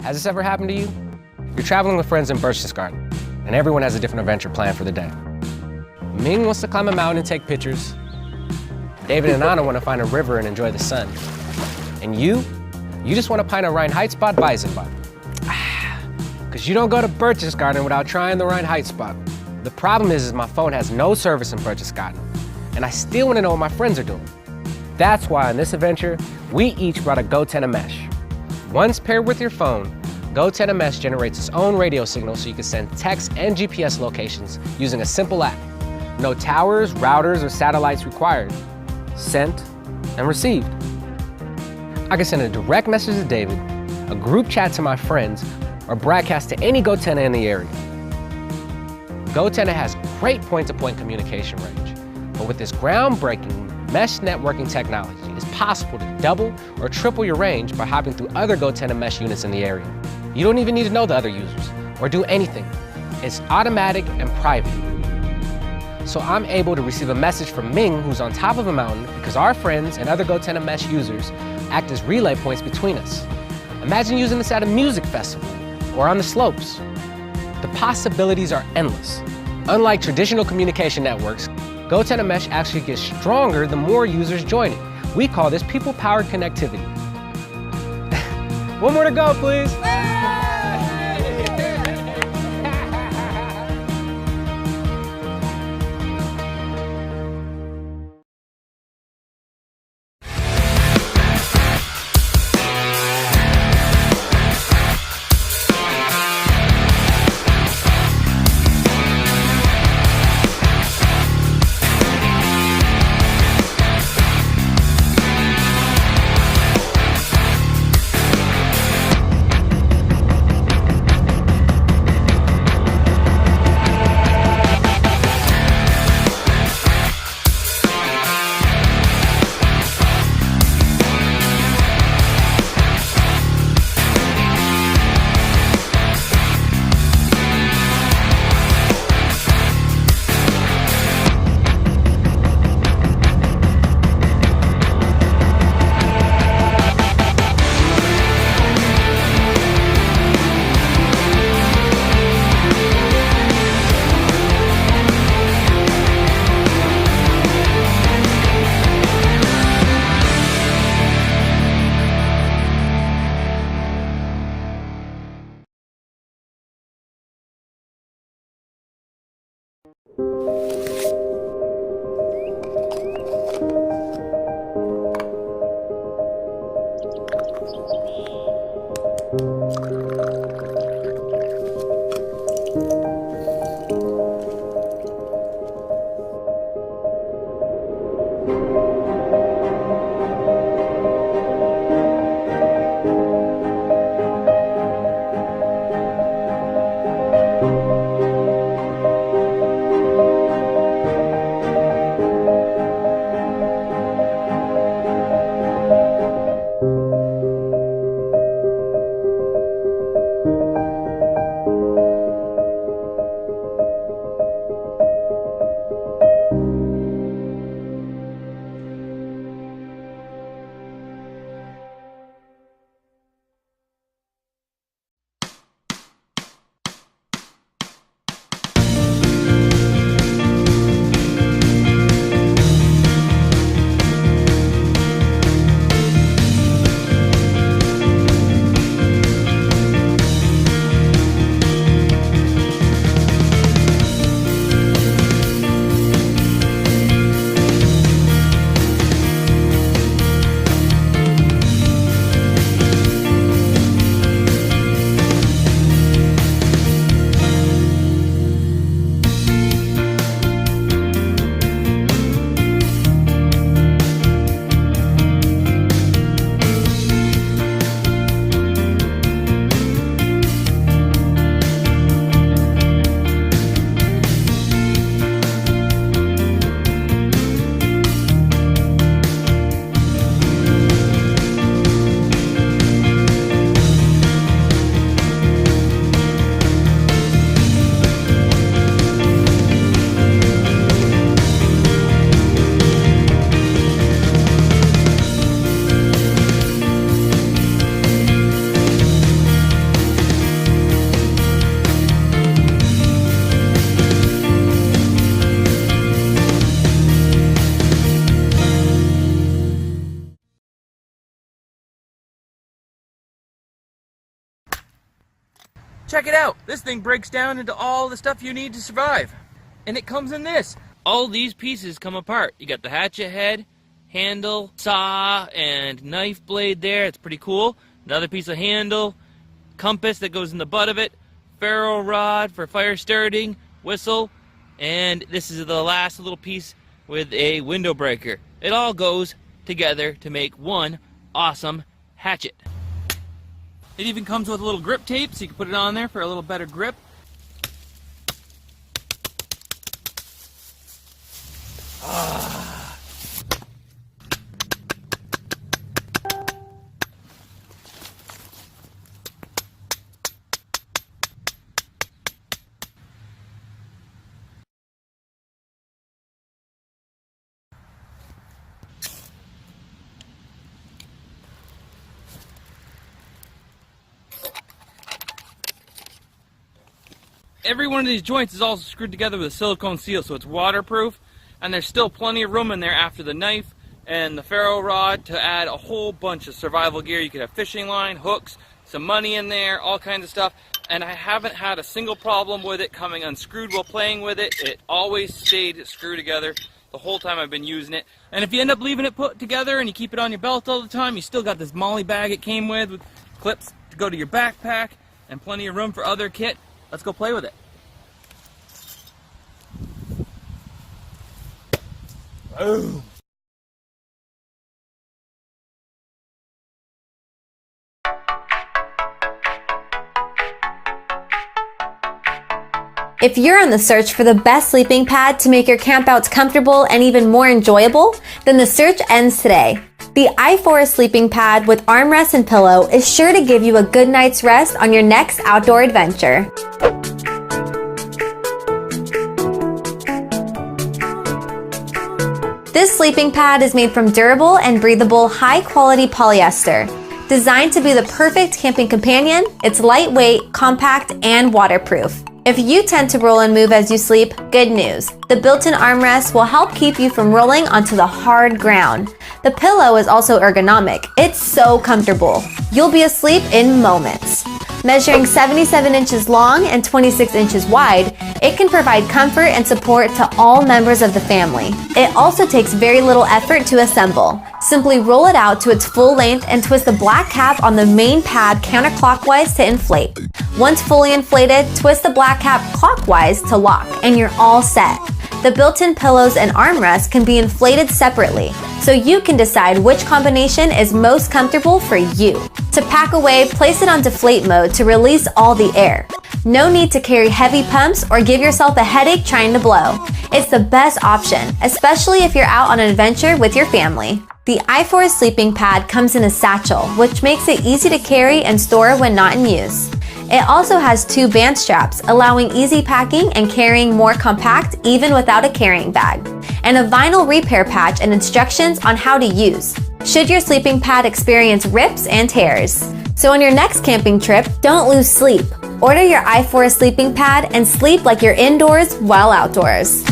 Has this ever happened to you? You're traveling with friends in Berchtesgaden, and everyone has a different adventure planned for the day. Ming wants to climb a mountain and take pictures. David and Anna want to find a river and enjoy the sun. And you just want to find a Reinheitsbad Weizenbad. Because you don't go to Berchtesgaden without trying the Reinheitsbad. The problem is my phone has no service in Berchtesgaden, and I still want to know what my friends are doing. That's why on this adventure, we each brought a GoTenna Mesh. Once paired with your phone, GoTenna Mesh generates its own radio signal so you can send text and GPS locations using a simple app. No towers, routers, or satellites required. Sent and received. I can send a direct message to David, a group chat to my friends, or broadcast to any GoTenna in the area. GoTenna has great point-to-point communication range, but with this groundbreaking mesh networking technology, it's possible to double or triple your range by hopping through other GoTenna mesh units in the area. You don't even need to know the other users or do anything. It's automatic and private. So I'm able to receive a message from Ming, who's on top of a mountain, because our friends and other GoTenna mesh users act as relay points between us. Imagine using this at a music festival or on the slopes. The possibilities are endless. Unlike traditional communication networks, GoTenna Mesh actually gets stronger the more users join it. We call this people-powered connectivity. One more to go, please. Check it out. This thing breaks down into all the stuff you need to survive. And it comes in this. All these pieces come apart. You got the hatchet head, handle, saw, and knife blade there. It's pretty cool. Another piece of handle, compass that goes in the butt of it, ferro rod for fire starting, whistle, and this is the last little piece with a window breaker. It all goes together to make one awesome hatchet. It even comes with a little grip tape, so you can put it on there for a little better grip. Every one of these joints is also screwed together with a silicone seal, so it's waterproof, and there's still plenty of room in there after the knife and the ferro rod to add a whole bunch of survival gear. You could have fishing line, hooks, some money in there, all kinds of stuff, and I haven't had a single problem with it coming unscrewed while playing with it. It always stayed screwed together the whole time I've been using it. And if you end up leaving it put together and you keep it on your belt all the time, you still got this MOLLE bag it came with clips to go to your backpack and plenty of room for other kit. Let's go play with it. Boom. If you're on the search for the best sleeping pad to make your campouts comfortable and even more enjoyable, then the search ends today. The iForest sleeping pad with armrest and pillow is sure to give you a good night's rest on your next outdoor adventure. This sleeping pad is made from durable and breathable high-quality polyester. Designed to be the perfect camping companion, it's lightweight, compact, and waterproof. If you tend to roll and move as you sleep, good news. The built-in armrest will help keep you from rolling onto the hard ground. The pillow is also ergonomic. It's so comfortable. You'll be asleep in moments. Measuring 77 inches long and 26 inches wide, it can provide comfort and support to all members of the family. It also takes very little effort to assemble. Simply roll it out to its full length and twist the black cap on the main pad counterclockwise to inflate. Once fully inflated, twist the black cap clockwise to lock, and you're all set. The built-in pillows and armrests can be inflated separately, so you can decide which combination is most comfortable for you. To pack away, place it on deflate mode to release all the air. No need to carry heavy pumps or give yourself a headache trying to blow. It's the best option, especially if you're out on an adventure with your family. The iForest sleeping pad comes in a satchel, which makes it easy to carry and store when not in use. It also has 2 band straps, allowing easy packing and carrying more compact even without a carrying bag, and a vinyl repair patch and instructions on how to use, should your sleeping pad experience rips and tears. So on your next camping trip, don't lose sleep. Order your iForest sleeping pad and sleep like you're indoors while outdoors.